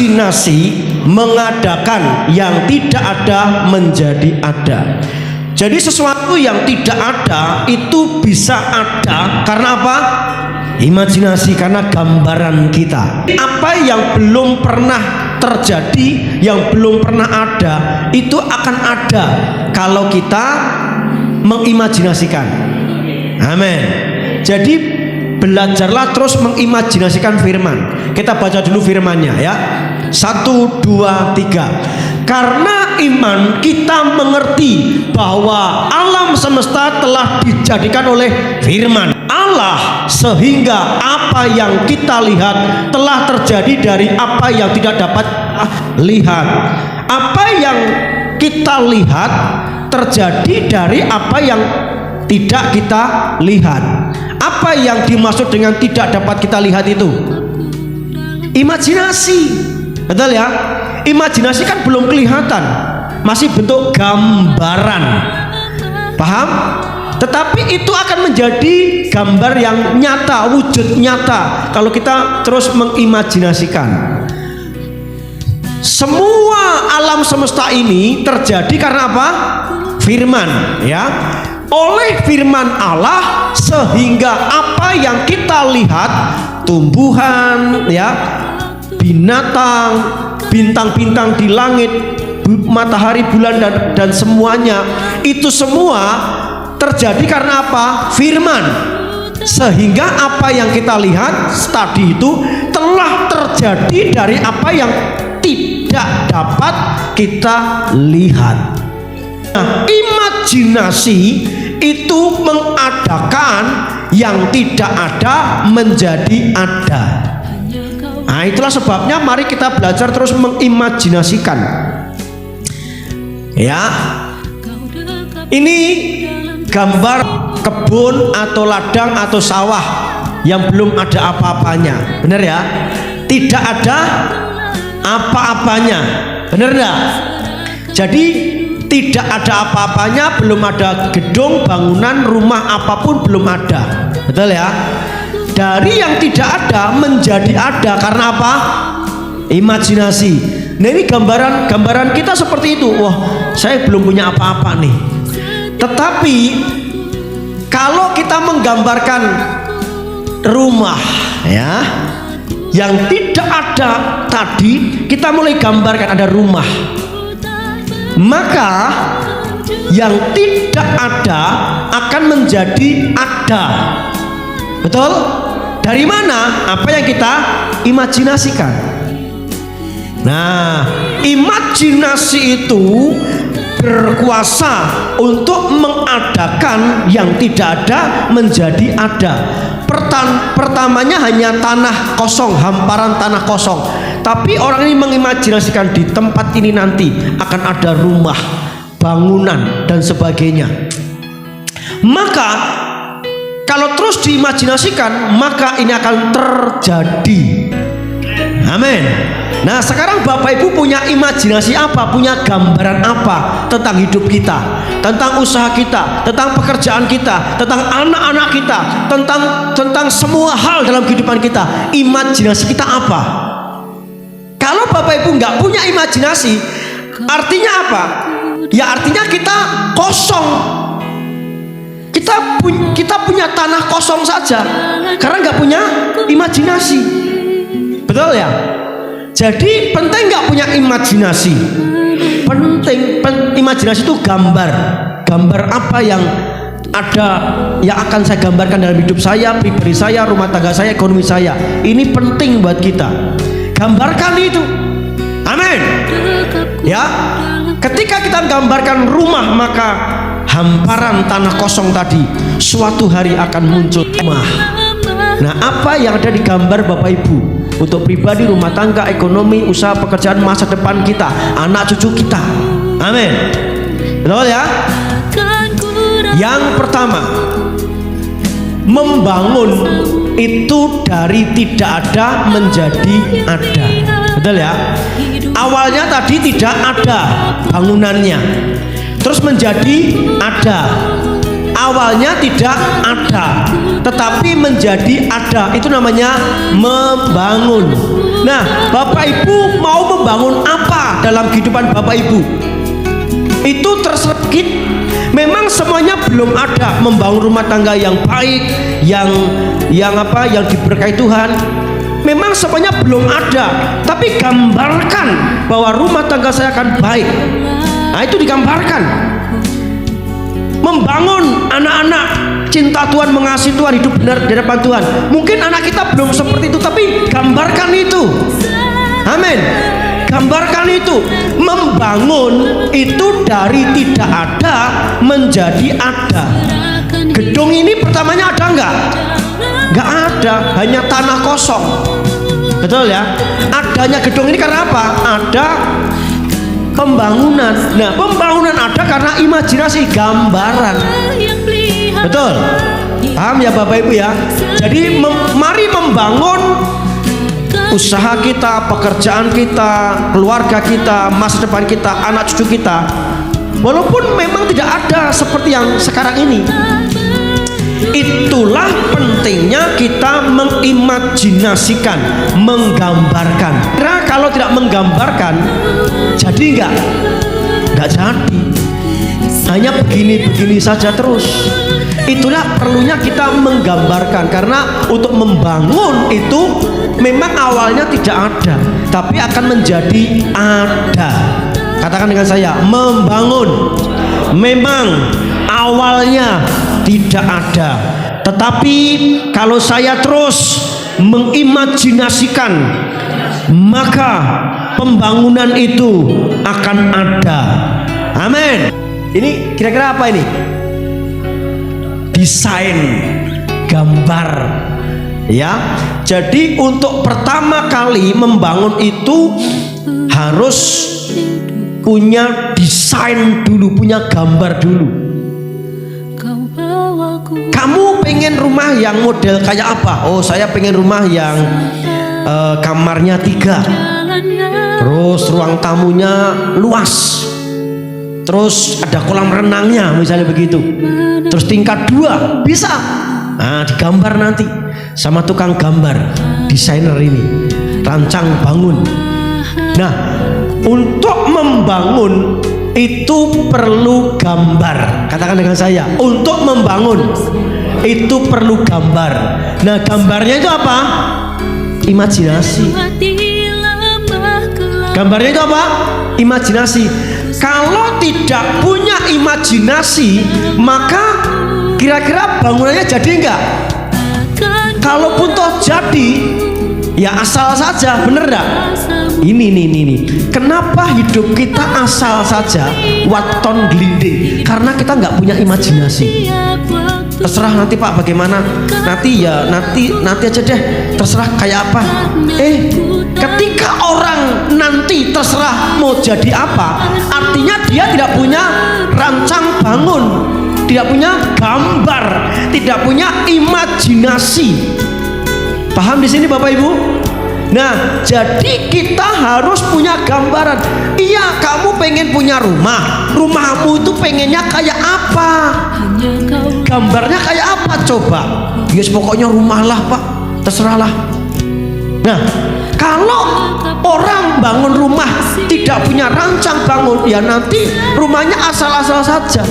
imajinasi mengadakan yang tidak ada menjadi ada. Jadi sesuatu yang tidak ada itu bisa ada karena apa? Imajinasi, karena gambaran kita. Apa yang belum pernah terjadi, yang belum pernah ada, itu akan ada kalau kita mengimajinasikan. Amin. Jadi belajarlah terus mengimajinasikan firman. Kita baca dulu firmannya ya. 1, 2, 3. Karena iman kita mengerti bahwa alam semesta telah dijadikan oleh firman Allah, sehingga apa yang kita lihat telah terjadi dari apa yang tidak dapat lihat. Apa yang kita lihat terjadi dari apa yang tidak kita lihat. Apa yang dimaksud dengan tidak dapat kita lihat itu? Imajinasi. Betul ya? Imajinasi kan belum kelihatan, masih bentuk gambaran. Paham? Tetapi itu akan menjadi gambar yang nyata, wujud nyata kalau kita terus mengimajinasikan. Semua alam semesta ini terjadi karena apa? Firman, ya. Oleh firman Allah, sehingga apa yang kita lihat, tumbuhan, ya, binatang, bintang-bintang di langit, matahari, bulan, dan semuanya, itu semua terjadi karena apa? Firman. Sehingga apa yang kita lihat tadi itu telah terjadi dari apa yang tidak dapat kita lihat. Nah, imajinasi itu mengadakan yang tidak ada menjadi ada. Nah, itulah sebabnya mari kita belajar terus mengimajinasikan. Ya. Ini gambar kebun atau ladang atau sawah yang belum ada apa-apanya. Benar ya? Tidak ada apa-apanya. Benar enggak? Jadi tidak ada apa-apanya, belum ada gedung, bangunan, rumah apapun belum ada. Betul ya? Dari yang tidak ada menjadi ada karena apa? Imajinasi. Nah, ini gambaran kita seperti itu. Wah, saya belum punya apa-apa nih. Tetapi kalau kita menggambarkan rumah, ya, yang tidak ada tadi, kita mulai gambarkan ada rumah. Maka yang tidak ada akan menjadi ada. Betul? Dari mana? Apa yang kita imajinasikan. Nah, imajinasi itu berkuasa untuk mengadakan yang tidak ada menjadi ada. Pertamanya hanya tanah kosong, hamparan tanah kosong. Tapi orang ini mengimajinasikan di tempat ini nanti akan ada rumah, bangunan, dan sebagainya. Maka kalau terus diimajinasikan, maka ini akan terjadi. Amin. Nah, sekarang Bapak Ibu punya imajinasi apa? Punya gambaran apa tentang hidup kita, tentang usaha kita, tentang pekerjaan kita, tentang anak-anak kita, tentang semua hal dalam kehidupan kita. Imajinasi kita apa? Kalau Bapak Ibu nggak punya imajinasi, artinya apa? Ya artinya kita kosong. Kita punya tanah kosong saja karena nggak punya imajinasi. Betul ya? Jadi penting nggak punya imajinasi. Penting imajinasi itu gambar apa yang ada, yang akan saya gambarkan dalam hidup saya, pribadi saya, rumah tangga saya, ekonomi saya. Ini penting buat kita. Gambarkan itu. Amin. Ya. Ketika kita gambarkan rumah, maka hamparan tanah kosong tadi suatu hari akan muncul rumah. Nah, apa yang ada di gambar Bapak Ibu untuk pribadi, rumah tangga, ekonomi, usaha, pekerjaan, masa depan kita, anak cucu kita. Amin. Betul ya? Yang pertama, membangun itu dari tidak ada menjadi ada. Betul ya? Awalnya tadi tidak ada bangunannya, terus menjadi ada. Awalnya tidak ada, tetapi menjadi ada. Itu namanya membangun. Nah, Bapak Ibu mau membangun apa dalam kehidupan Bapak Ibu? Itu terserah kita. Memang semuanya belum ada. Membangun rumah tangga yang baik, yang diberkahi Tuhan, memang semuanya belum ada. Tapi gambarkan bahwa rumah tangga saya akan baik. Nah, itu digambarkan. Membangun anak-anak cinta Tuhan, mengasihi Tuhan, hidup benar di hadapan Tuhan. Mungkin anak kita belum seperti itu, tapi gambarkan itu. Amin. Gambarkan itu. Membangun itu dari tidak ada menjadi ada. Gedung ini pertamanya ada enggak? Enggak ada, hanya tanah kosong. Betul ya? Adanya gedung ini karena apa? Ada pembangunan. Nah, pembangunan ada karena imajinasi, gambaran. Betul? Paham ya Bapak Ibu ya? Jadi mari membangun usaha kita, pekerjaan kita, keluarga kita, masa depan kita, anak cucu kita. Walaupun memang tidak ada seperti yang sekarang ini. Itulah pentingnya kita mengimajinasikan, menggambarkan. Karena kalau tidak menggambarkan, jadi enggak jadi. Hanya begini-begini saja terus. Itulah perlunya kita menggambarkan, karena untuk membangun itu memang awalnya tidak ada, tapi akan menjadi ada. Katakan dengan saya, membangun memang awalnya tidak ada, tetapi kalau saya terus mengimajinasikan, maka pembangunan itu akan ada. Amin. Ini kira-kira apa ini? Desain, gambar, ya. Jadi untuk pertama kali membangun itu harus punya desain dulu, punya gambar dulu. Kamu pengen rumah yang model kayak apa? Oh, saya pengen rumah yang kamarnya 3, terus ruang tamunya luas, terus ada kolam renangnya, misalnya begitu. Terus tingkat 2 bisa. Nah, digambar nanti sama tukang gambar, desainer ini, rancang bangun. Nah, untuk membangun itu perlu gambar. Katakan dengan saya, untuk membangun itu perlu gambar. Nah, gambarnya itu apa? Imajinasi. Gambarnya itu apa? Imajinasi. Kalau tidak punya imajinasi, maka kira-kira bangunannya jadi enggak? Kalaupun toh jadi, ya asal saja, bener enggak? Ini. Kenapa hidup kita asal saja, waton gelinding? Karena kita nggak punya imajinasi. Terserah nanti Pak bagaimana, nanti aja deh, terserah kayak apa. Ketika orang nanti terserah mau jadi apa, artinya dia tidak punya rancang bangun, tidak punya gambar, tidak punya imajinasi. Paham di sini Bapak Ibu? Nah, jadi kita harus punya gambaran. Iya, kamu pengen punya rumah, rumahmu itu pengennya kayak apa? Gambarnya kayak apa coba? Yes, pokoknya rumah lah Pak, terserahlah. Nah, kalau orang bangun rumah tidak punya rancang bangun, ya nanti rumahnya asal-asal saja.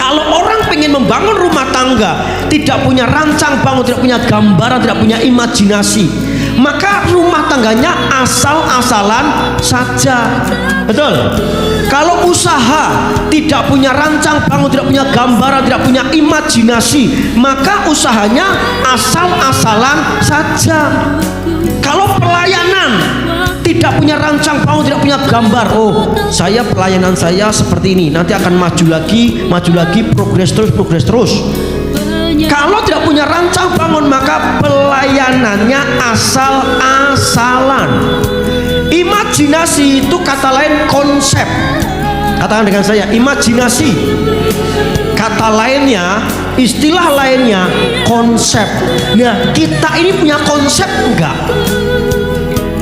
Kalau orang pengen membangun rumah tangga, tidak punya rancang bangun, tidak punya gambaran, tidak punya imajinasi, maka rumah tangganya asal-asalan saja. Betul? Kalau usaha tidak punya rancang bangun, tidak punya gambaran, tidak punya imajinasi, maka usahanya asal-asalan saja. Kalau pelayanan tidak punya rancang bangun, tidak punya gambar, oh saya pelayanan saya seperti ini, nanti akan maju lagi, progres terus. Kalau tidak punya rancang bangun, maka pelayanannya asal-asalan. Imajinasi itu kata lain konsep. Katakan dengan saya, imajinasi. Kata lainnya, istilah lainnya konsep. Nah, kita ini punya konsep enggak?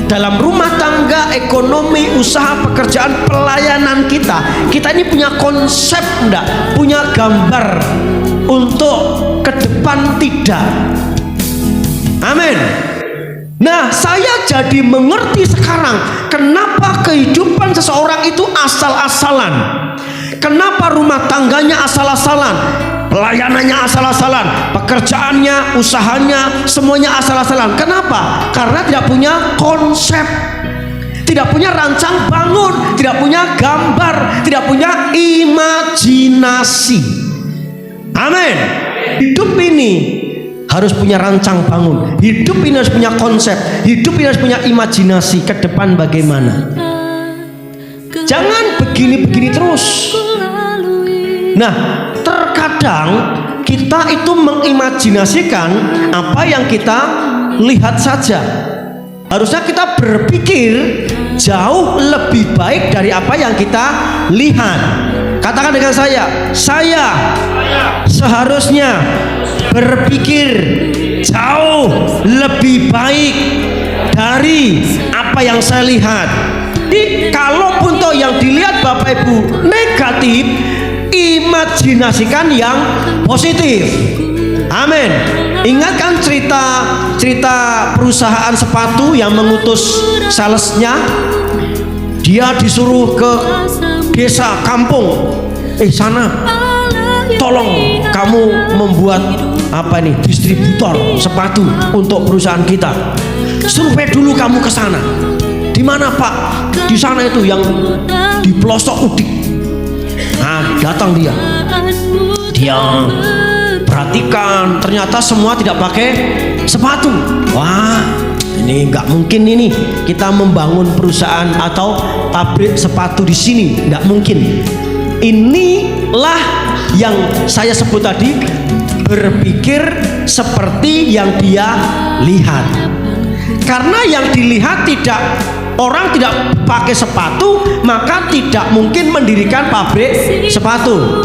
Dalam rumah tangga, ekonomi, usaha, pekerjaan, pelayanan kita ini punya konsep enggak? Punya gambar. untuk ke depan tidak. Amin. Nah, saya jadi mengerti sekarang kenapa kehidupan seseorang itu asal-asalan. Kenapa rumah tangganya asal-asalan, pelayanannya asal-asalan, pekerjaannya, usahanya, semuanya asal-asalan. Kenapa? Karena tidak punya konsep, tidak punya rancang bangun, tidak punya gambar, tidak punya imajinasi. Amin. Hidup ini harus punya rancang bangun, hidup ini harus punya konsep, hidup ini harus punya imajinasi ke depan bagaimana. Jangan begini-begini terus. Nah, terkadang kita itu mengimajinasikan apa yang kita lihat saja. Harusnya kita berpikir jauh lebih baik dari apa yang kita lihat. Katakan dengan saya seharusnya berpikir jauh lebih baik dari apa yang saya lihat. Jadi kalaupun toh yang dilihat Bapak Ibu negatif, imajinasikan yang positif. Amin. Ingat kan cerita perusahaan sepatu yang mengutus salesnya? Dia disuruh ke desa kampung, sana tolong kamu membuat distributor sepatu untuk perusahaan kita. Survei dulu kamu ke sana. Di mana Pak? Di sana itu yang di pelosok Udik. Nah, datang dia perhatikan, ternyata semua tidak pakai sepatu. Wah, ini nggak mungkin ini kita membangun perusahaan atau pabrik sepatu di sini, nggak mungkin. Inilah yang saya sebut tadi, berpikir seperti yang dia lihat. Karena yang dilihat orang tidak pakai sepatu, maka tidak mungkin mendirikan pabrik sepatu.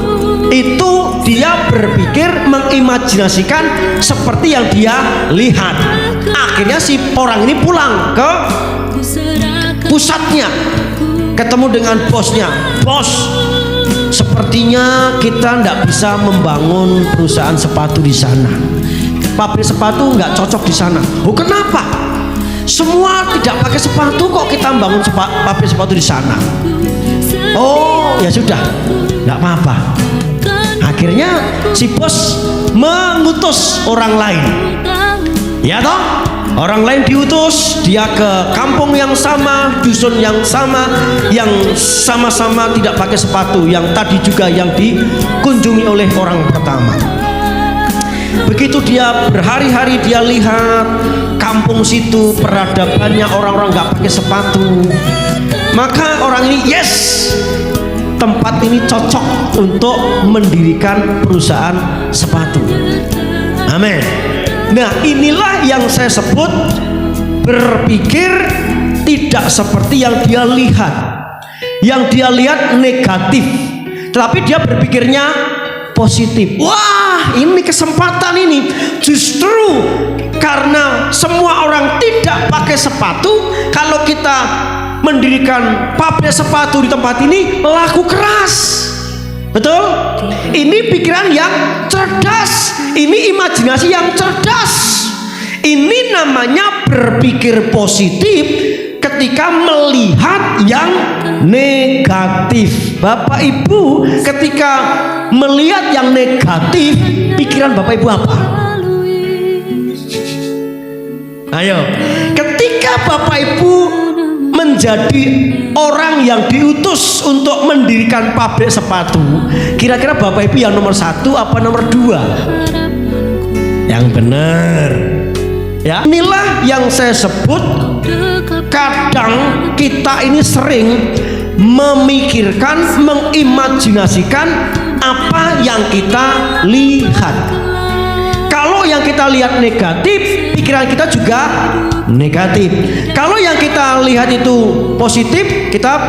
Itu dia berpikir, mengimajinasikan seperti yang dia lihat. Akhirnya si orang ini pulang ke pusatnya, ketemu dengan bosnya. Bos, sepertinya kita tidak bisa membangun perusahaan sepatu di sana. Pabrik sepatu nggak cocok di sana. Oh, kenapa? Semua tidak pakai sepatu, kok kita bangun pabrik sepatu di sana? Oh, ya sudah, nggak apa-apa. Akhirnya si bos mengutus orang lain, ya toh? Orang lain diutus, dia ke kampung yang sama, dusun yang sama, yang sama-sama tidak pakai sepatu, yang tadi juga yang dikunjungi oleh orang pertama. Begitu dia berhari-hari dia lihat kampung situ peradabannya orang-orang nggak pakai sepatu, maka orang ini tempat ini cocok untuk mendirikan perusahaan sepatu. Amin. Nah, inilah yang saya sebut berpikir tidak seperti yang dia lihat. Yang dia lihat negatif, tetapi dia berpikirnya positif. Wah, ini kesempatan ini. Justru karena semua orang tidak pakai sepatu, kalau kita mendirikan pabrik sepatu di tempat ini laku keras. Betul? Ini pikiran yang cerdas, ini imajinasi yang cerdas. Ini namanya berpikir positif ketika melihat yang negatif. Bapak Ibu, ketika melihat yang negatif, pikiran Bapak Ibu apa? Ayo, ketika Bapak Ibu menjadi orang yang diutus untuk mendirikan pabrik sepatu, kira-kira Bapak Ibu yang nomor 1 apa nomor 2? Yang benar. Ya, inilah yang saya sebut kadang kita ini sering memikirkan, mengimajinasikan apa yang kita lihat. Kalau yang kita lihat negatif, pikiran kita juga negatif. Kalau yang kita lihat itu positif, kita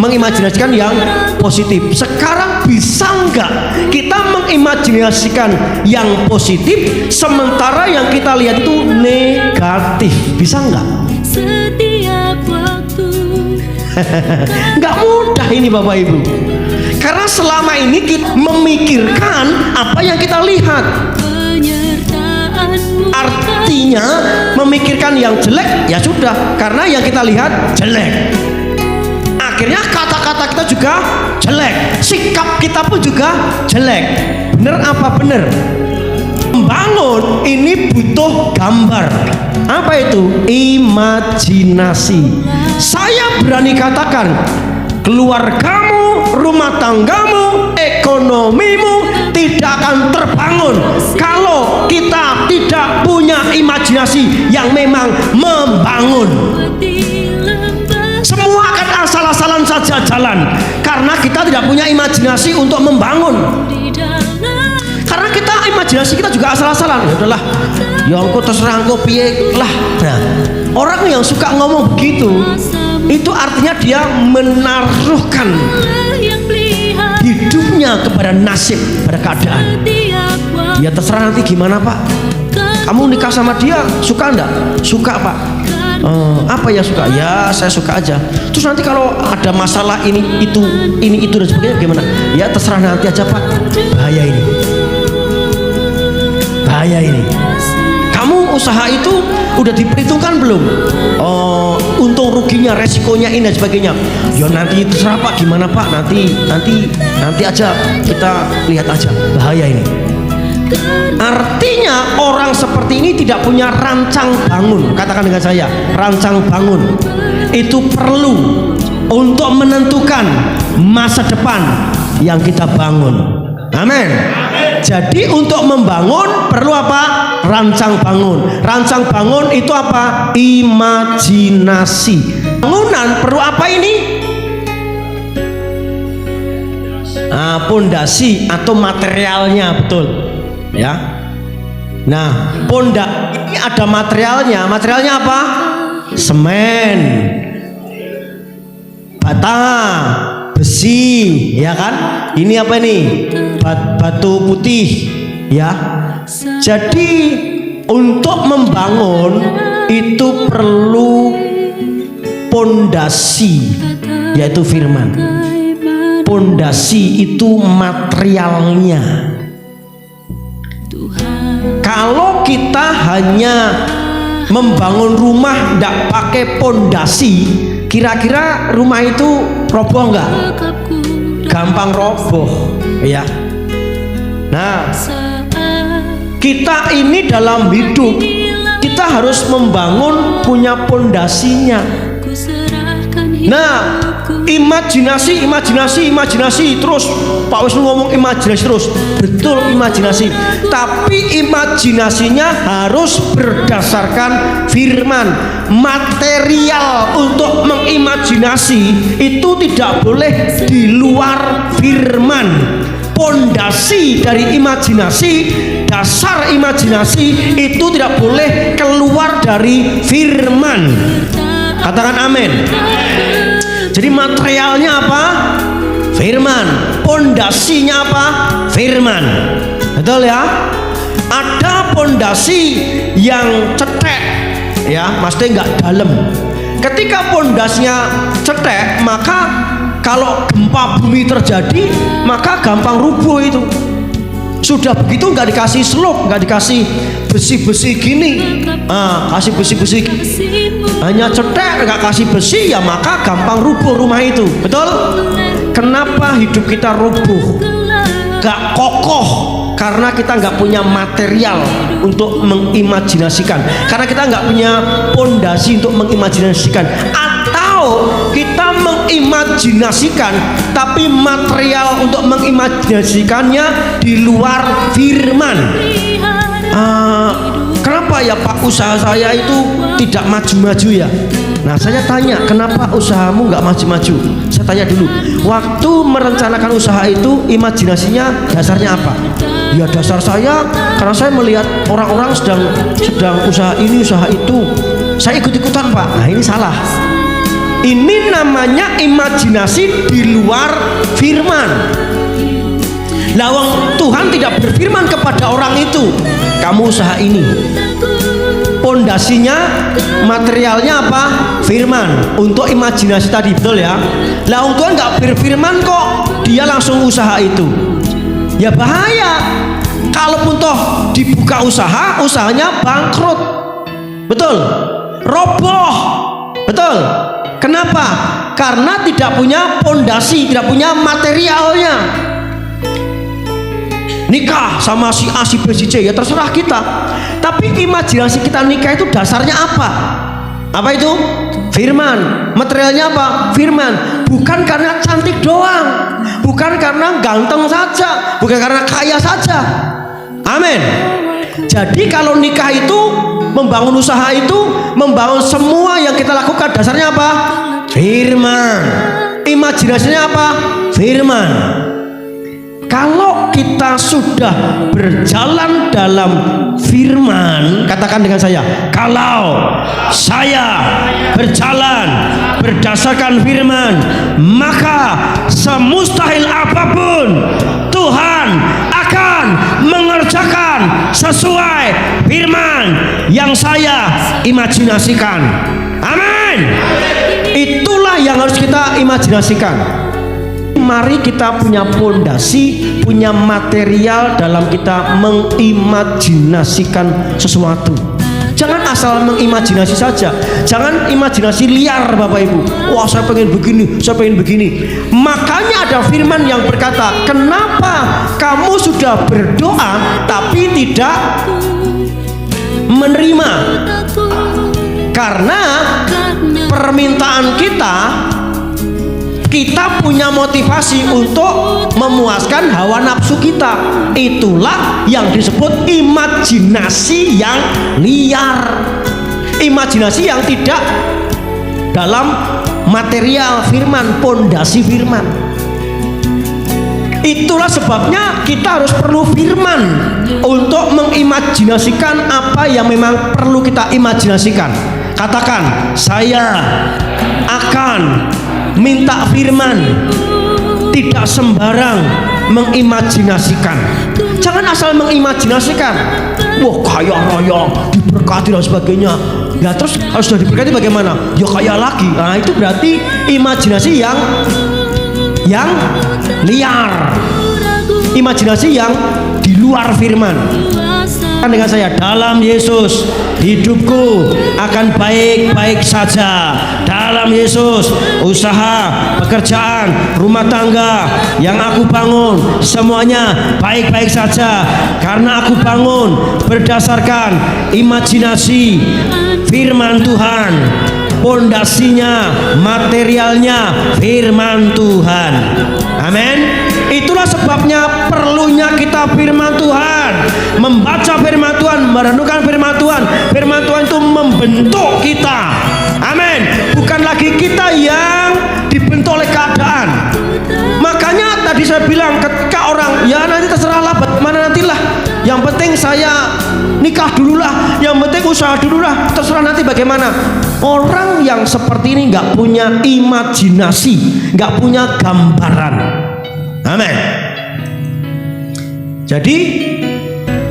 mengimajinasikan yang positif. Sekarang bisa nggak kita mengimajinasikan yang positif sementara yang kita lihat itu negatif? Bisa nggak? Nggak mudah ini Bapak Ibu. Karena selama ini kita memikirkan apa yang kita lihat. Artinya memikirkan yang jelek ya sudah, karena yang kita lihat jelek. Akhirnya kata-kata kita juga jelek, sikap kita pun juga jelek. Bener apa bener? Membangun ini butuh gambar. Apa itu? Imajinasi. Saya berani katakan, keluargamu, rumah tanggamu, ekonomimu tidak akan terbangun kalau kita tidak punya imajinasi yang memang membangun. Semua akan asal-asalan saja jalan karena kita tidak punya imajinasi untuk membangun. Karena kita imajinasi kita juga asal-asalan. Ya udahlah, ya engko terserah engko piye lah. Nah, orang yang suka ngomong begitu itu artinya dia menaruhkan hidupnya kepada nasib, pada keadaan. Ya terserah nanti gimana Pak. Kamu nikah sama dia suka enggak? Suka Pak. Apa ya suka? Ya saya suka aja. Terus nanti kalau ada masalah ini itu dan sebagainya gimana? Ya terserah nanti aja Pak. Bahaya ini. Bahaya ini. Kamu usaha itu udah diperhitungkan belum? Untung ruginya, resikonya ini dan sebagainya. Ya nanti terserah Pak, gimana Pak? Nanti aja kita lihat aja. Bahaya ini. Artinya orang seperti ini tidak punya rancang bangun. Katakan dengan saya, rancang bangun itu perlu untuk menentukan masa depan yang kita bangun. Amin. Jadi untuk membangun perlu apa? Rancang bangun. Rancang bangun itu apa? Imajinasi. Bangunan perlu apa ini? Pondasi atau materialnya, betul ya. Nah, ini ada materialnya. Materialnya apa? Semen, bata, besi, ya kan? Ini apa ini? Batu putih, ya. Jadi untuk membangun itu perlu pondasi, yaitu firman. Pondasi itu materialnya. Kalau kita hanya membangun rumah tidak pakai pondasi, kira-kira rumah itu roboh enggak? Gampang roboh, ya. Nah, kita ini dalam hidup kita harus membangun punya pondasinya. Nah, imajinasi terus Pak Wisnu ngomong imajinasi terus, betul imajinasi, tapi imajinasinya harus berdasarkan firman. Material untuk mengimajinasi itu tidak boleh di luar firman. Pondasi dari imajinasi, dasar imajinasi itu tidak boleh keluar dari firman. Katakan amin. Jadi materialnya apa? Firman. Pondasinya apa? Firman. Betul ya? Ada pondasi yang cetek, ya, maksudnya nggak dalam. Ketika pondasinya cetek, maka kalau gempa bumi terjadi, maka gampang rubuh itu. Sudah begitu nggak dikasih slope, nggak dikasih besi-besi gini, kasih besi-besi hanya cetek, nggak kasih besi, ya maka gampang rubuh rumah itu. Betul? Kenapa hidup kita rubuh, nggak kokoh? Karena kita nggak punya material untuk mengimajinasikan, karena kita nggak punya pondasi untuk mengimajinasikan, atau kita mengimajinasikan tapi material untuk mengimajinasikannya di luar firman. Kenapa ya Pak usaha saya itu tidak maju-maju ya? Nah, saya tanya, kenapa usahamu nggak maju-maju? Saya tanya dulu, waktu merencanakan usaha itu imajinasinya dasarnya apa? Ya dasar saya karena saya melihat orang-orang sedang usaha ini usaha itu, saya ikut-ikutan Pak. Nah, ini salah. Ini namanya imajinasi di luar firman. Lawang Tuhan tidak berfirman kepada orang itu, kamu usaha ini. Pondasinya, materialnya apa? Firman. Untuk imajinasi tadi, betul ya. Lawang Tuhan nggak berfirman kok dia langsung usaha itu, ya bahaya. Kalaupun toh dibuka usaha, usahanya bangkrut, betul, roboh, betul. Kenapa? Karena tidak punya pondasi, tidak punya materialnya. Nikah sama si A, si B, si C, ya terserah kita. Tapi imajinasi kita nikah itu dasarnya apa? Apa itu? Firman. Materialnya apa? Firman. Bukan karena cantik doang, bukan karena ganteng saja, bukan karena kaya saja. Amin. Jadi kalau nikah itu, membangun usaha itu, membangun semua yang kita lakukan, dasarnya apa? Firman. Imajinasinya apa? Firman. Kalau kita sudah berjalan dalam firman, katakan dengan saya, kalau saya berjalan berdasarkan firman, maka semustahil apapun Tuhan akan mengerjakan sesuai firman yang saya imajinasikan. Amin. Itulah yang harus kita imajinasikan. Mari kita punya pondasi, punya material dalam kita mengimajinasikan sesuatu. Jangan asal mengimajinasi saja. Jangan imajinasi liar, Bapak Ibu. Wah, saya pengen begini, saya pengen begini. Makanya ada firman yang berkata, kenapa kamu sudah berdoa tapi tidak menerima? Karena permintaan kita punya motivasi untuk memuaskan hawa nafsu kita. Itulah yang disebut imajinasi yang liar, imajinasi yang tidak dalam material firman, pondasi firman. Itulah sebabnya kita harus perlu firman untuk mengimajinasikan apa yang memang perlu kita imajinasikan. Katakan, saya akan minta firman, tidak sembarang mengimajinasikan. Jangan asal mengimajinasikan, wah kaya raya, diberkati dan sebagainya. Ya terus harus sudah diberkati bagaimana? Ya kaya lagi. Nah itu berarti imajinasi yang liar, imajinasi yang di luar firman. Dengan saya, dalam Yesus hidupku akan baik-baik saja. Dalam Yesus usaha, pekerjaan, rumah tangga yang aku bangun semuanya baik-baik saja, karena aku bangun berdasarkan imajinasi firman Tuhan. Pondasinya, materialnya firman Tuhan. Amin. Itulah sebabnya perlunya kita firman Tuhan, membaca firman Tuhan, merenungkan firman Tuhan. Firman Tuhan itu membentuk kita. Amin. Bukan lagi kita yang dibentuk oleh keadaan. Makanya tadi saya bilang, ketika orang, ya nanti terserahlah bagaimana nantilah, yang penting saya nikah dululah, yang penting usaha dululah, terserah nanti bagaimana. Orang yang seperti ini nggak punya imajinasi, nggak punya gambaran. Amin. Jadi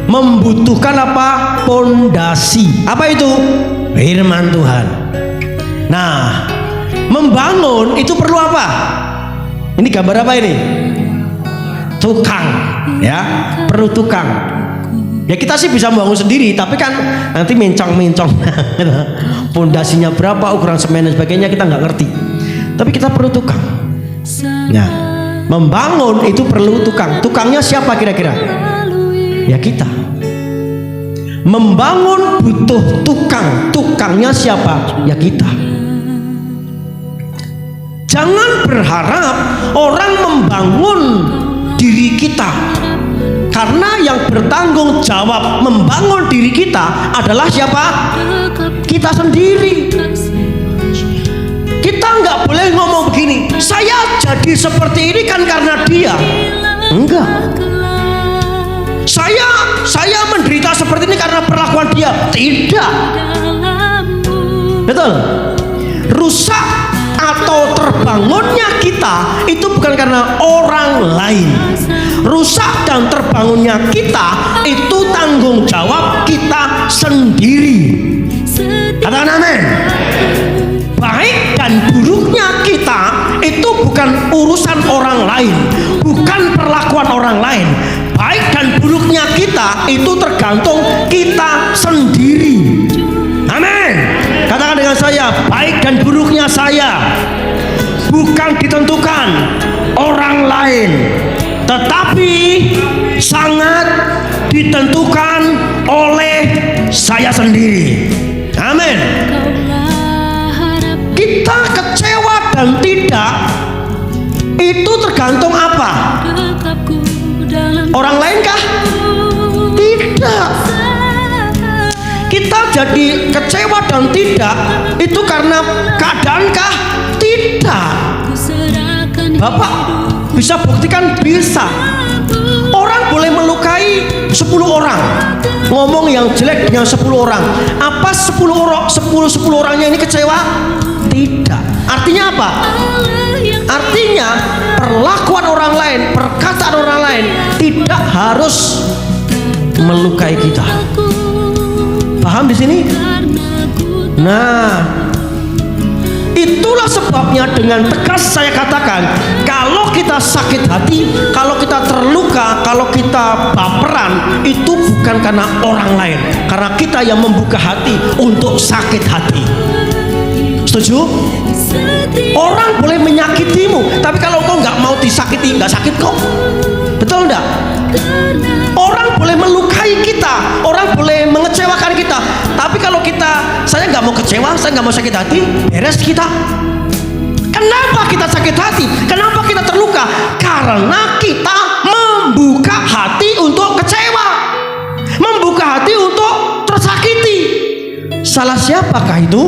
membutuhkan apa? Pondasi. Apa itu? Firman Tuhan. Nah, membangun itu perlu apa? Ini gambar apa ini? Tukang, ya, perlu tukang. Ya kita sih bisa membangun sendiri, tapi kan nanti mencong-mencong. Pondasinya berapa, ukuran semen dan sebagainya kita nggak ngerti. Tapi kita perlu tukang. Nah, membangun itu perlu tukang. Tukangnya siapa kira-kira? Ya kita. Membangun butuh tukang. Tukangnya siapa? Ya kita. Jangan berharap orang membangun diri kita, karena yang bertanggung jawab membangun diri kita adalah siapa? Kita sendiri. Kita nggak boleh ngomong begini, saya jadi seperti ini kan karena dia. Enggak. Saya menderita seperti ini karena perlakuan dia. Tidak. Betul. Rusak atau terbangunnya kita itu bukan karena orang lain. Rusak dan terbangunnya kita itu tanggung jawab kita sendiri. Katakan amin. Baik dan buruknya kita itu bukan urusan orang lain. lain, bukan perlakuan orang lain. Baik dan buruknya kita itu tergantung kita sendiri. Amin. Katakan dengan saya, baik dan buruknya saya bukan ditentukan orang lain, tetapi sangat ditentukan oleh saya sendiri. Amin. Kita kecewa dan tidak itu tergantung apa? Orang lain kah? Tidak. Kita jadi kecewa dan tidak itu karena keadaan kah? Tidak. Bapak bisa buktikan? Bisa. Orang boleh melukai 10 orang, ngomong yang jelek dengan 10 orang. Apa 10 orangnya ini kecewa? Tidak. Artinya apa? Artinya perlakuan orang lain, perkataan orang lain tidak harus melukai kita. Paham di sini? Nah, itulah sebabnya dengan tegas saya katakan, kalau kita sakit hati, kalau kita terluka, kalau kita baperan, itu bukan karena orang lain, karena kita yang membuka hati untuk sakit hati. Setuju? Orang boleh menyakitimu, tapi kalau kau nggak mau disakiti, nggak sakit kok. Betul nggak? Orang boleh melukai kita, orang boleh mengecewakan kita, tapi kalau saya nggak mau kecewa, saya nggak mau sakit hati, beres kita. Kenapa kita sakit hati? Kenapa kita terluka? Karena kita membuka hati untuk kecewa, membuka hati untuk tersakiti. Salah siapakah itu?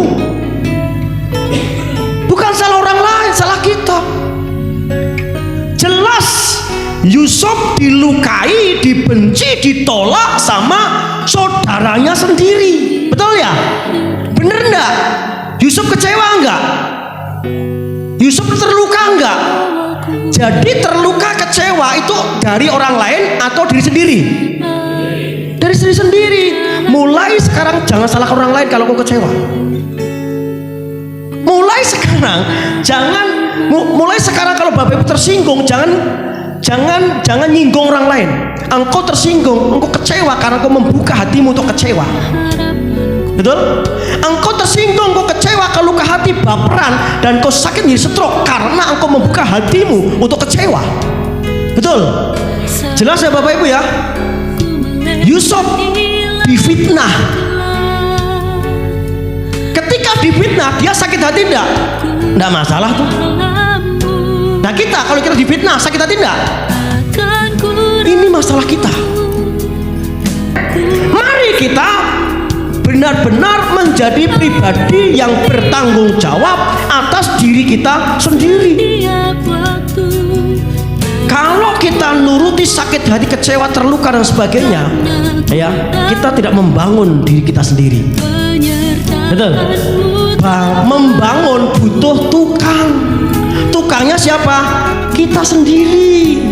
Bukan salah orang lain, salah kita. Jelas Yusuf dilukai, dibenci, ditolak sama saudaranya sendiri. Betul ya? Bener enggak? Yusuf kecewa enggak? Yusuf terluka enggak? Jadi terluka kecewa itu dari orang lain atau diri sendiri? Dari diri sendiri. Mulai sekarang jangan salahkan orang lain kalau kau kecewa. Mulai sekarang kalau Bapak Ibu tersinggung, jangan nyinggung orang lain. Engkau tersinggung, engkau kecewa karena engkau membuka hatimu untuk kecewa. Betul? Engkau tersinggung, engkau kecewa, kau luka hati, baperan, dan kau sakit jadi stroke karena engkau membuka hatimu untuk kecewa. Betul? Jelas ya Bapak Ibu ya? Yusuf difitnah. Ketika difitnah, dia sakit hati enggak? Enggak masalah tuh. Nah kita, kalau kita difitnah, sakit hati enggak? Ini masalah kita. Mari kita benar-benar menjadi pribadi yang bertanggung jawab atas diri kita sendiri. Kalau kita nuruti sakit hati, kecewa, terluka dan sebagainya, ya, kita tidak membangun diri kita sendiri. Betul? Membangun butuh tukang. Tukangnya siapa? Kita sendiri.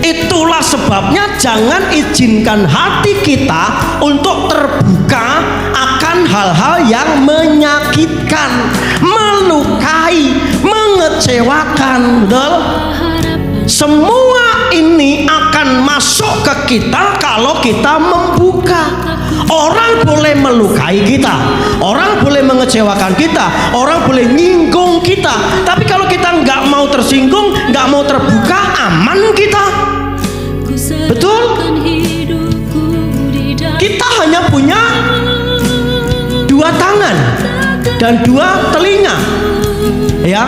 Itulah sebabnya jangan izinkan hati kita untuk terbuka akan hal-hal yang menyakitkan, melukai, mengecewakan. Betul? Semua ini akan masuk ke kita kalau kita membuka. Orang boleh melukai kita, orang boleh mengecewakan kita, orang boleh nyinggung kita, tapi kalau kita nggak mau tersinggung, nggak mau terbuka, aman kita. Betul? Kita hanya punya 2 tangan dan 2 telinga, ya.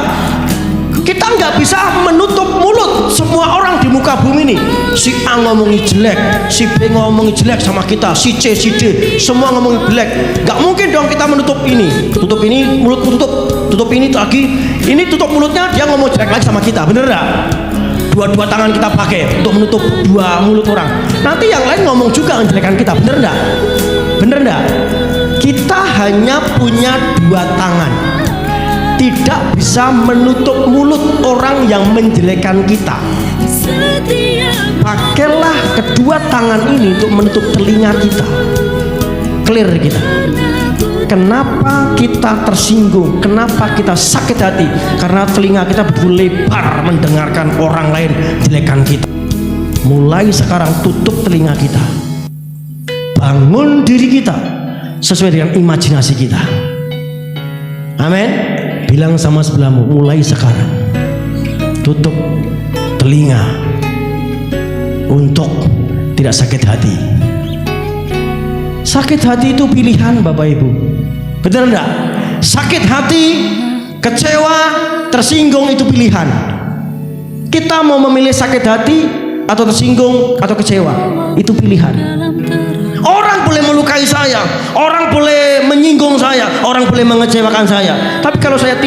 Kita nggak bisa menutup mulut semua orang di muka bumi ini. Si A ngomongin jelek, si B ngomongin jelek sama kita, si C, si D, semua ngomongin jelek. Nggak mungkin dong kita menutup ini. Tutup ini, mulut tutup ini lagi. Ini tutup mulutnya, dia ngomong jelek lagi sama kita. Bener nggak? Dua tangan kita pakai untuk menutup 2 mulut orang. Nanti yang lain ngomong juga menjelekan kita. Bener nggak? Bener nggak? Kita hanya punya 2 tangan. Tidak bisa menutup mulut orang yang menjelekan kita. Pakailah kedua tangan ini untuk menutup telinga kita. Clear kita. kenapa kita tersinggung, kenapa kita sakit hati? Karena telinga kita begitu lebar mendengarkan orang lain jelekan kita. Mulai sekarang tutup telinga kita, bangun diri kita sesuai dengan imajinasi kita. Amin. Bilang sama sebelahmu, mulai sekarang tutup telinga untuk tidak sakit hati. Sakit hati itu pilihan Bapak Ibu, benar enggak? Sakit hati, kecewa, tersinggung itu pilihan. Kita mau memilih sakit hati atau tersinggung atau kecewa, itu pilihan. Orang boleh melukai saya, orang boleh menyinggung saya, orang boleh mengecewakan saya. Tapi kalau saya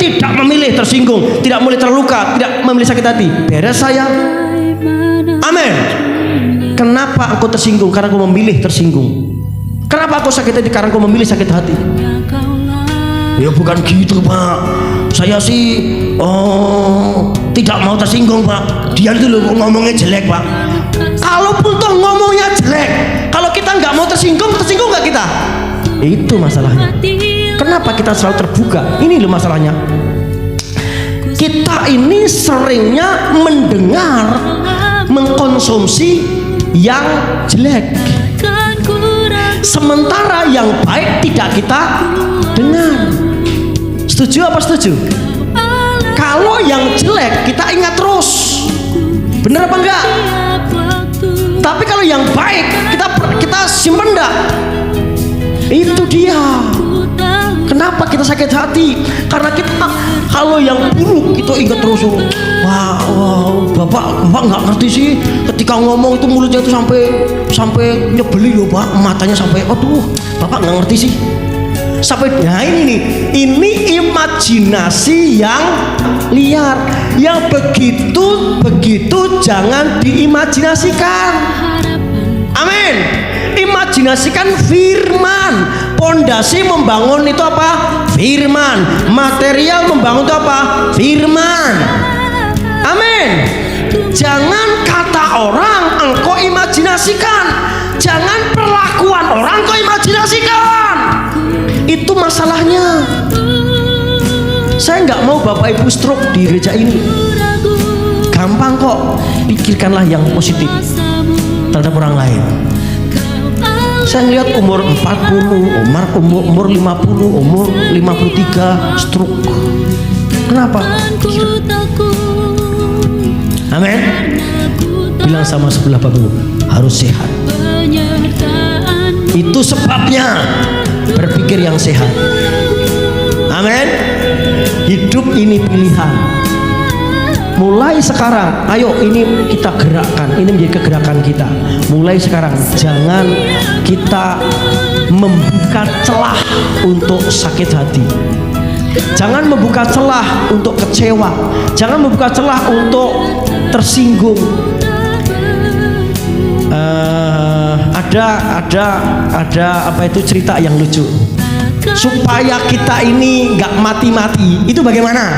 tidak memilih tersinggung, tidak memilih terluka, tidak memilih sakit hati, beres saya. Amin. Kenapa aku tersinggung? Karena aku memilih tersinggung. Kenapa aku sakit hati? Karena aku memilih sakit hati. Ya bukan gitu Pak, saya sih tidak mau tersinggung Pak. Dia dulu ngomongnya jelek Pak. Kalaupun toh ngomongnya jelek, kalau kita nggak mau tersinggung nggak kita? Itu masalahnya. Kenapa kita selalu terbuka? Ini loh masalahnya. Kita ini seringnya mendengar, mengkonsumsi yang jelek, sementara yang baik tidak kita dengar. Setuju apa setuju? Kalau yang jelek kita ingat terus, bener apa enggak? Tapi kalau yang baik kita simpen enggak? Itu dia. Kenapa kita sakit hati? Karena kita kalau yang buruk itu ingat terus. Wow, bapak nggak ngerti sih. Ketika ngomong itu mulutnya itu sampai nyebeli loh Pak, matanya sampai aduh, bapak nggak ngerti sih. Sampai nah ini imajinasi yang liar, yang begitu jangan diimajinasikan. Amin. Imajinasikan firman. Pondasi membangun itu apa? Firman. Material membangun itu apa? Firman. Amin. Jangan kata orang engkau imajinasikan, jangan perlakuan orang kau imajinasikan. Itu masalahnya. Saya nggak mau Bapak Ibu stroke di gereja ini. Gampang kok. Pikirkanlah yang positif terhadap orang lain. Saya lihat umur 40, umur 50, umur 53 stroke. Kenapa? Amin. Bilang sama sebelah Bapak, harus sehat. Itu sebabnya berpikir yang sehat. Amin. Hidup ini pilihan. Mulai sekarang, ayo ini kita gerakkan. Ini menjadi kegerakan kita. Mulai sekarang, jangan kita membuka celah untuk sakit hati. Jangan membuka celah untuk kecewa. Jangan membuka celah untuk tersinggung. Ada apa itu cerita yang lucu. Supaya kita ini nggak mati-mati, itu bagaimana?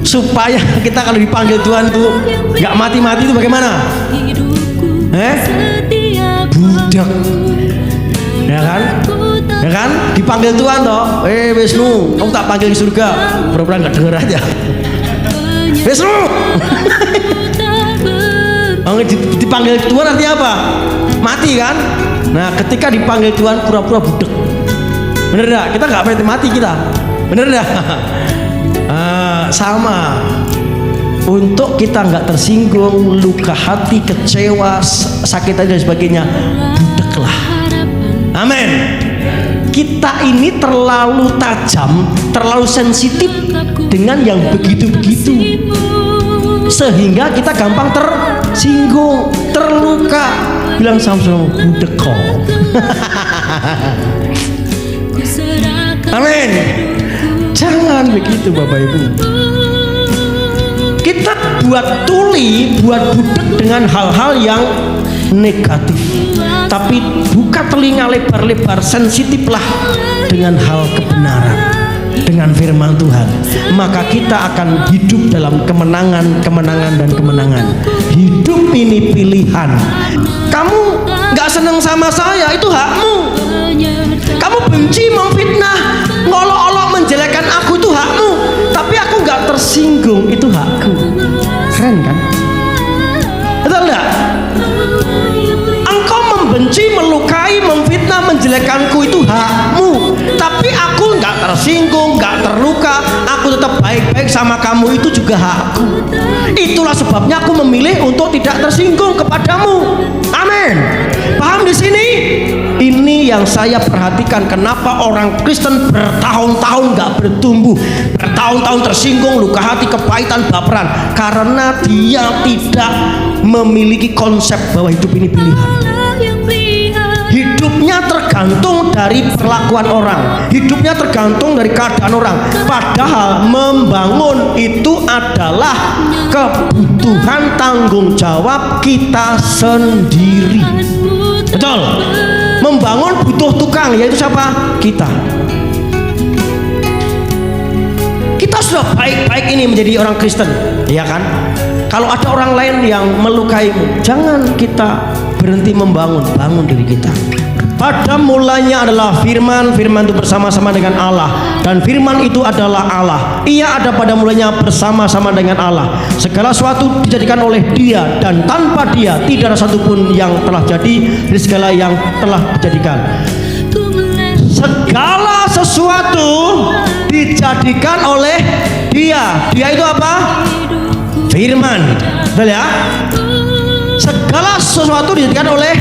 Supaya kita kalau dipanggil Tuhan tuh nggak mati-mati itu bagaimana? Budak, ya kan? Dipanggil Tuhan toh, Wisnu, kamu tak panggil di surga, pura-pura nggak denger aja. Wisnu, dipanggil Tuhan artinya apa? Mati kan? Nah, ketika dipanggil Tuhan pura-pura budak, bener dah? Kita nggak mati kita, bener dah? Sama. Untuk kita nggak tersinggung, luka hati, kecewa, sakit hati dan sebagainya, budeklah. Amin. Kita ini terlalu tajam, terlalu sensitif dengan yang begitu-begitu, sehingga kita gampang tersinggung, terluka. Bilang sama-sama budek kok. Amin. Jangan begitu Bapak Ibu. Kita buat budak dengan hal-hal yang negatif. Tapi buka telinga lebar-lebar, sensitiflah dengan hal kebenaran. dengan firman Tuhan, maka kita akan hidup dalam kemenangan, kemenangan, dan kemenangan. Hidup ini pilihan. Kamu gak seneng sama saya, itu hakmu. Kamu benci, memfitnah, ngolok-olok, menjelekkan aku, itu hakmu. Tapi aku gak tersinggung, itu hakku. Keren kan? Betul gak? Engkau membenci, melukai, memfitnah, menjelekkanku, itu hakmu. Tapi aku gak tersinggung, gak terluka, aku tetap baik-baik sama kamu, itu juga hakku. Itulah sebabnya aku memilih untuk tidak tersinggung kepadamu. Amin. Paham di sini? Ini yang saya perhatikan, kenapa orang Kristen bertahun-tahun gak bertumbuh, bertahun-tahun tersinggung, luka hati, kepahitan, baperan, karena dia tidak memiliki konsep bahwa hidup ini pilihan. Hidupnya tergantung dari perlakuan orang, hidupnya tergantung dari keadaan orang. Padahal membangun itu adalah kebutuhan tanggung jawab kita sendiri. Betul. Membangun butuh tukang, yaitu siapa? Kita. Kita sudah baik-baik ini menjadi orang Kristen, ya kan? Kalau ada orang lain yang melukaimu, jangan kita berhenti membangun, bangun diri kita. Pada mulanya adalah firman, firman itu bersama-sama dengan Allah, dan firman itu adalah Allah. Ia ada pada mulanya bersama-sama dengan Allah. Segala sesuatu dijadikan oleh Dia, dan tanpa Dia tidak ada satupun yang telah jadi dari segala yang telah dijadikan. Segala sesuatu dijadikan oleh Dia. Dia itu apa? Firman. Betul ya? Segala sesuatu dijadikan oleh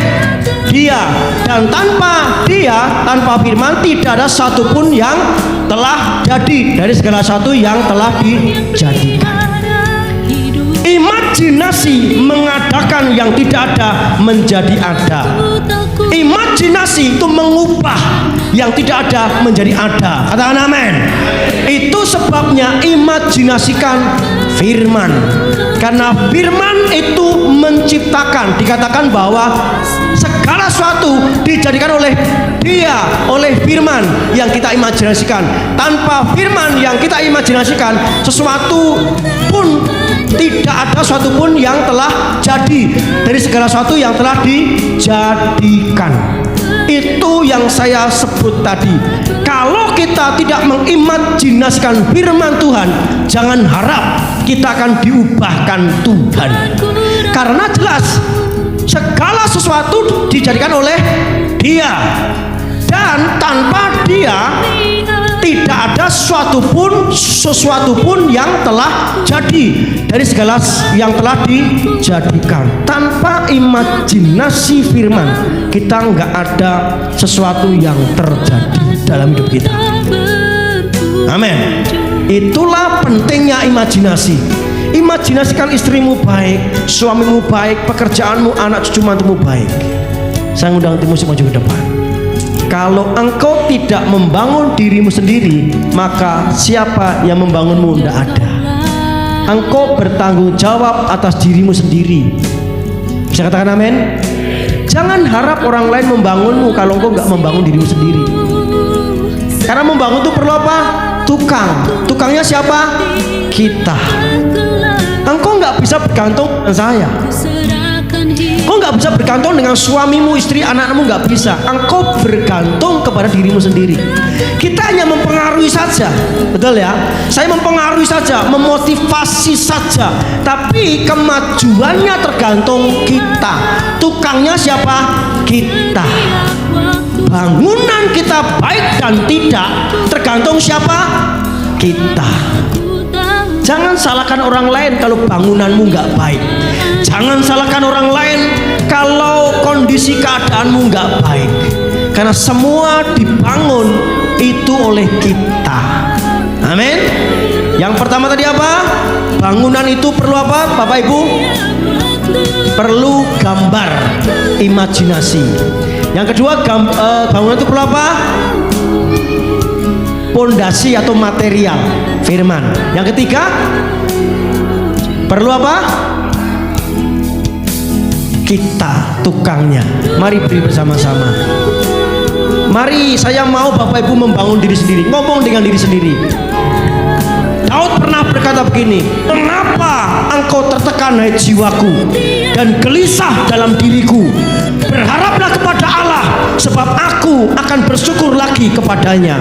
Dia, dan tanpa Dia, tanpa firman, tidak ada satupun yang telah jadi dari segala sesuatu yang telah dijadikan. Imajinasi mengadakan yang tidak ada menjadi ada. Imajinasi itu mengubah yang tidak ada menjadi ada. Katakan amin. Itu sebabnya imajinasikan firman, karena firman itu menciptakan. Dikatakan bahwa segala sesuatu dijadikan oleh Dia, oleh firman yang kita imajinasikan. Tanpa firman yang kita imajinasikan, sesuatu pun tidak ada suatu pun yang telah jadi dari segala sesuatu yang telah dijadikan. Itu yang saya sebut tadi. Kalau kita tidak mengimajinasikan firman Tuhan, jangan harap kita akan diubahkan Tuhan. Karena jelas segala sesuatu dijadikan oleh Dia, dan tanpa Dia tidak ada sesuatu pun yang telah jadi dari segala yang telah dijadikan. Tanpa imajinasi firman, kita nggak ada sesuatu yang terjadi dalam hidup kita. Amin. Itulah pentingnya imajinasi. Imajinasikan istrimu baik, suamimu baik, pekerjaanmu, anak cucu mantumu baik. Saya undang Timotius maju ke depan. Kalau engkau tidak membangun dirimu sendiri, maka siapa yang membangunmu? Tidak ada. Engkau bertanggung jawab atas dirimu sendiri. Bisa katakan amin? Jangan harap orang lain membangunmu kalau engkau nggak membangun dirimu sendiri. Karena membangun itu perlu apa? Tukang. Tukangnya siapa? Kita. Engkau nggak bisa bergantung dengan saya. Engkau nggak bisa bergantung dengan suamimu, istri, anakmu, nggak bisa. Engkau bergantung kepada dirimu sendiri. Kita hanya mempengaruhi saja, betul ya? Saya mempengaruhi saja, memotivasi saja. Tapi kemajuannya tergantung kita. Tukangnya siapa? Kita. Bangunan kita baik dan tidak tergantung siapa? Kita. Jangan salahkan orang lain kalau bangunanmu nggak baik. Jangan salahkan orang lain kalau kondisi keadaanmu nggak baik. Karena semua dibangun itu oleh kita. Amin. Yang pertama tadi apa? Bangunan itu perlu apa, Bapak Ibu? Perlu gambar, imajinasi. Yang kedua, bangunan itu perlu apa? Pondasi atau material, firman. Yang ketiga, perlu apa? Kita, tukangnya. Mari beri bersama-sama. Mari, saya mau Bapak Ibu membangun diri sendiri, ngomong dengan diri sendiri. Daud pernah berkata begini, kenapa engkau tertekan hai jiwaku dan gelisah dalam diriku? Berharaplah kepada Allah, sebab aku akan bersyukur lagi kepadanya.